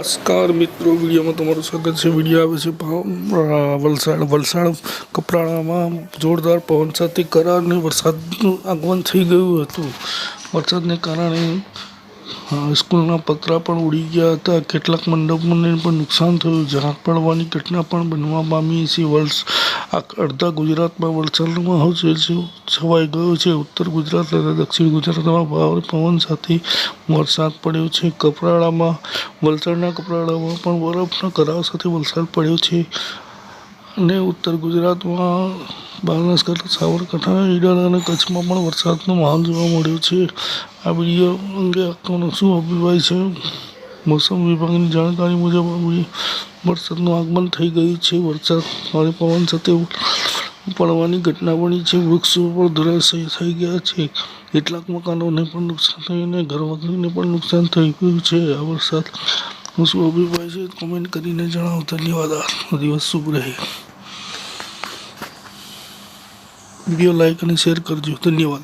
નમસ્કાર મિત્રો, વિડીયોમાં તમારું સ્વાગત છે। વિડીયો આવે છે વલસાડ કપરાણામાં જોરદાર પવન સાથે કરા અને વરસાદનું આગમન થઈ ગયું હતું। વરસાદને કારણે સ્કૂલના પતરા પણ ઉડી ગયા હતા। કેટલાક મંડપોને પણ નુકસાન થયું। ઝાડ પડવાની ઘટના પણ બનવા પામી છે। અડધા ગુજરાતમાં વરસાદનો માહોલ છવાઈ ગયો છે। ઉત્તર ગુજરાત તથા દક્ષિણ ગુજરાતમાં ભારે પવન સાથે વરસાદ પડ્યો છે। વલસાડના કપરાડામાં પણ બરફના કરાઓ સાથે વરસાદ પડ્યો છે અને ઉત્તર ગુજરાતમાં બનાસકાંઠા, સાબરકાંઠા, ઈડર અને કચ્છમાં પણ વરસાદનો માહોલ જોવા મળ્યો છે। આ વિડીયો અંગે આપનો શું અભિપ્રાય છે? મોસમ વિભાગની જાણકારી મુજબ વરસાદનું આગમન થઈ ગયું છે। વરસાદ ભારે પવન સાથે પડવાની ઘટના બની છે। વૃક્ષો પણ ધરાશાયી થઈ ગયા છે। કેટલાક મકાનોને પણ નુકસાન થયું અને ઘરવખરીને પણ નુકસાન થઈ ગયું છે। આ વરસાદનો શું અભિપ્રાય છે? કોમેન્ટ કરીને જણાવો। ધન્યવાદ। આજનો દિવસ શુભ રહે। વિડીયો લાઈક અને શેર કરજો। ધન્યવાદ।